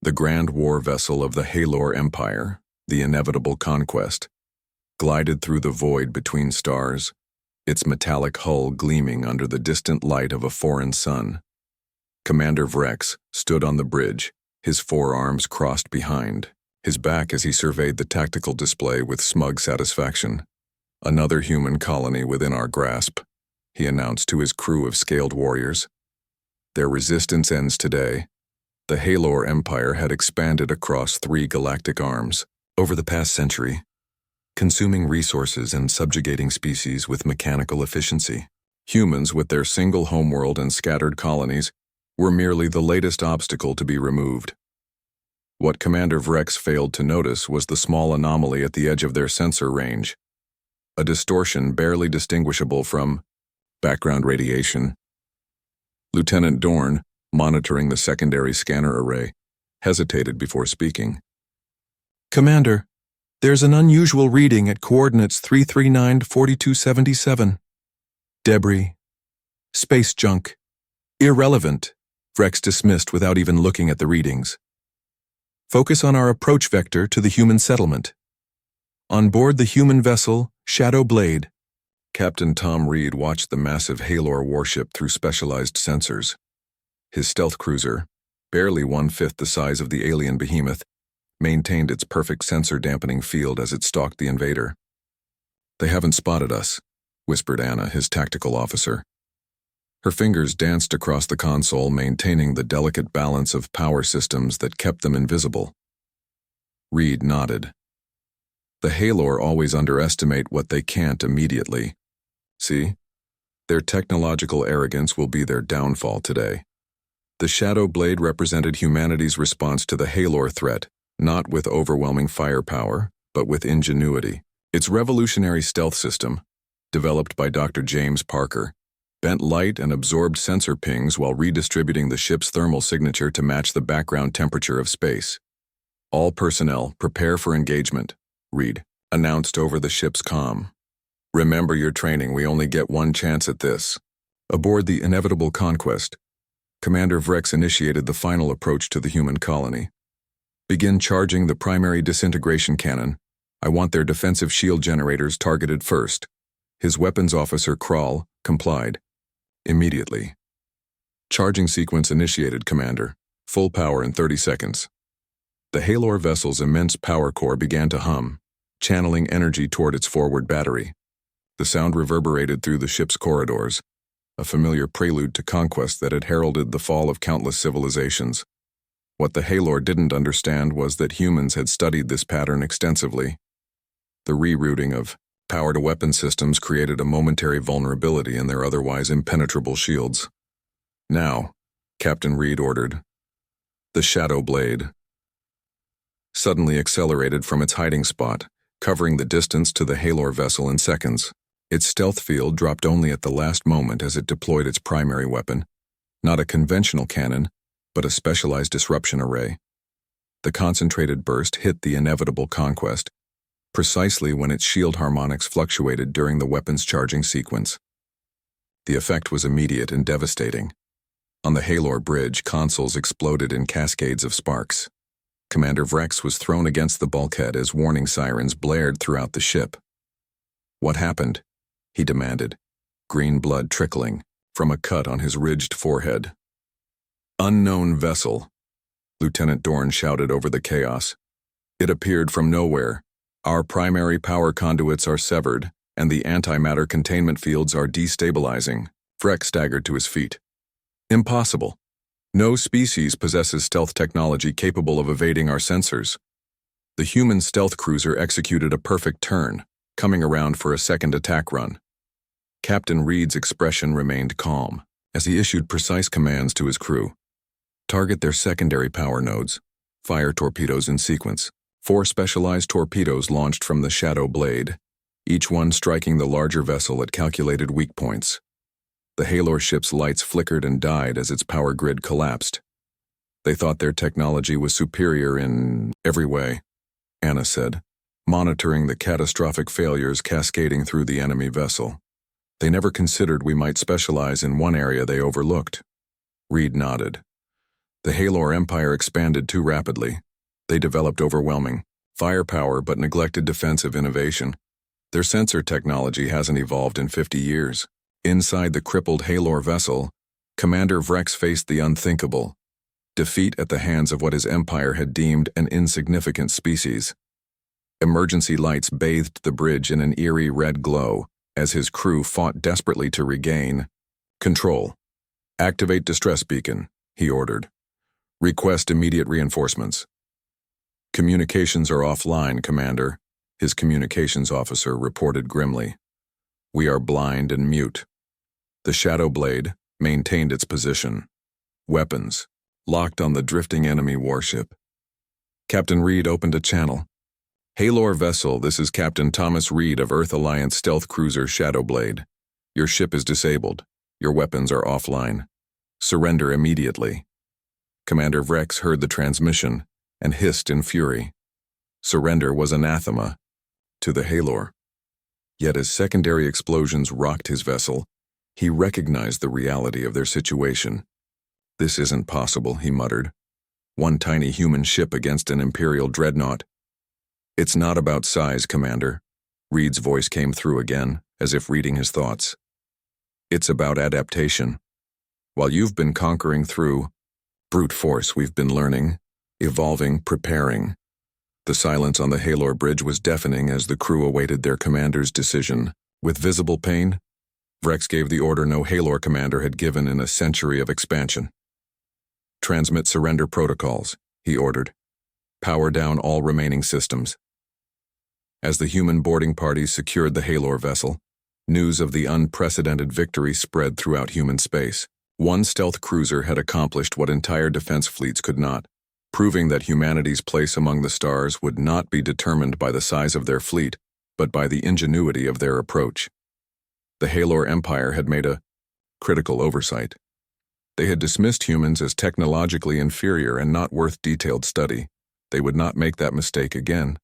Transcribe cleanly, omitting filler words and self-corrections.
The grand war vessel of the Haelor Empire, the inevitable conquest, glided through the void between stars, its metallic hull gleaming under the distant light of a foreign sun. Commander Vrex stood on the bridge, his forearms crossed behind, his back as he surveyed the tactical display with smug satisfaction. "Another human colony within our grasp," he announced to his crew of scaled warriors. Their resistance ends today. The Haelor Empire had expanded across 3 galactic arms over the past century, consuming resources and subjugating species with mechanical efficiency. Humans, with their single homeworld and scattered colonies, were merely the latest obstacle to be removed. What Commander Vrex failed to notice was the small anomaly at the edge of their sensor range, a distortion barely distinguishable from background radiation. Lieutenant Dorn, monitoring the secondary scanner array, hesitated before speaking. "Commander, there's an unusual reading at coordinates 339 to 4277. Debris. Space junk. Irrelevant," Vrex dismissed without even looking at the readings. "Focus on our approach vector to the human settlement. On board the human vessel, Shadow Blade." Captain Tom Reed watched the massive Haelor warship through specialized sensors. His stealth cruiser, barely 1/5 the size of the alien behemoth, maintained its perfect sensor-dampening field as it stalked the invader. "They haven't spotted us," whispered Anna, his tactical officer. Her fingers danced across the console, maintaining the delicate balance of power systems that kept them invisible. Reed nodded. "The Haelor always underestimate what they can't immediately. See? Their technological arrogance will be their downfall today." The Shadow Blade represented humanity's response to the Haelor threat, not with overwhelming firepower, but with ingenuity. Its revolutionary stealth system, developed by Dr. James Parker, bent light and absorbed sensor pings while redistributing the ship's thermal signature to match the background temperature of space. "All personnel, prepare for engagement," Reed announced over the ship's comm. "Remember your training, we only get one chance at this." Aboard the inevitable conquest, Commander Vrex initiated the final approach to the human colony. "Begin charging the primary disintegration cannon. I want their defensive shield generators targeted first." His weapons officer, Kral, complied. "Immediately." "Charging sequence initiated, Commander. Full power in 30 seconds. The Haelor vessel's immense power core began to hum, channeling energy toward its forward battery. The sound reverberated through the ship's corridors, a familiar prelude to conquest that had heralded the fall of countless civilizations. What the Haelor didn't understand was that humans had studied this pattern extensively. The rerouting of power-to-weapon systems created a momentary vulnerability in their otherwise impenetrable shields. "Now," Captain Reed ordered. The Shadow Blade suddenly accelerated from its hiding spot, covering the distance to the Haelor vessel in seconds. Its stealth field dropped only at the last moment as it deployed its primary weapon, not a conventional cannon, but a specialized disruption array. The concentrated burst hit the inevitable conquest, precisely when its shield harmonics fluctuated during the weapon's charging sequence. The effect was immediate and devastating. On the Haelor bridge, consoles exploded in cascades of sparks. Commander Vrex was thrown against the bulkhead as warning sirens blared throughout the ship. "What happened?" he demanded, green blood trickling from a cut on his ridged forehead. "Unknown vessel," Lieutenant Dorn shouted over the chaos. "It appeared from nowhere. Our primary power conduits are severed, and the antimatter containment fields are destabilizing." Vrex staggered to his feet. "Impossible. No species possesses stealth technology capable of evading our sensors." The human stealth cruiser executed a perfect turn, coming around for a second attack run. Captain Reed's expression remained calm as he issued precise commands to his crew. "Target their secondary power nodes. Fire torpedoes in sequence." 4 specialized torpedoes launched from the Shadow Blade, each one striking the larger vessel at calculated weak points. The Haelor ship's lights flickered and died as its power grid collapsed. "They thought their technology was superior in every way," Anna said, monitoring the catastrophic failures cascading through the enemy vessel. "They never considered we might specialize in one area they overlooked." Reed nodded. The Haelor Empire expanded too rapidly. They developed overwhelming firepower but neglected defensive innovation. Their sensor technology hasn't evolved in 50 years. Inside the crippled Haelor vessel, Commander Vrex faced the unthinkable: defeat at the hands of what his empire had deemed an insignificant species. Emergency lights bathed the bridge in an eerie red glow as his crew fought desperately to regain control. "Activate distress beacon," he ordered. "Request immediate reinforcements." "Communications are offline, Commander," his communications officer reported grimly. "We are blind and mute." The Shadow Blade maintained its position. Weapons locked on the drifting enemy warship. Captain Reed opened a channel. "Haelor vessel, this is Captain Thomas Reed of Earth Alliance stealth cruiser Shadow Blade. Your ship is disabled. Your weapons are offline. Surrender immediately." Commander Vrex heard the transmission and hissed in fury. Surrender was anathema to the Haelor. Yet as secondary explosions rocked his vessel, he recognized the reality of their situation. "This isn't possible," he muttered. "One tiny human ship against an Imperial dreadnought." "It's not about size, Commander." Reed's voice came through again, as if reading his thoughts. "It's about adaptation. While you've been conquering through brute force, we've been learning, evolving, preparing." The silence on the Haelor bridge was deafening as the crew awaited their commander's decision. With visible pain, Vrex gave the order no Haelor commander had given in a century of expansion. "Transmit surrender protocols," he ordered. "Power down all remaining systems." As the human boarding party secured the Haelor vessel, news of the unprecedented victory spread throughout human space. One stealth cruiser had accomplished what entire defense fleets could not, proving that humanity's place among the stars would not be determined by the size of their fleet, but by the ingenuity of their approach. The Haelor Empire had made a critical oversight. They had dismissed humans as technologically inferior and not worth detailed study. They would not make that mistake again.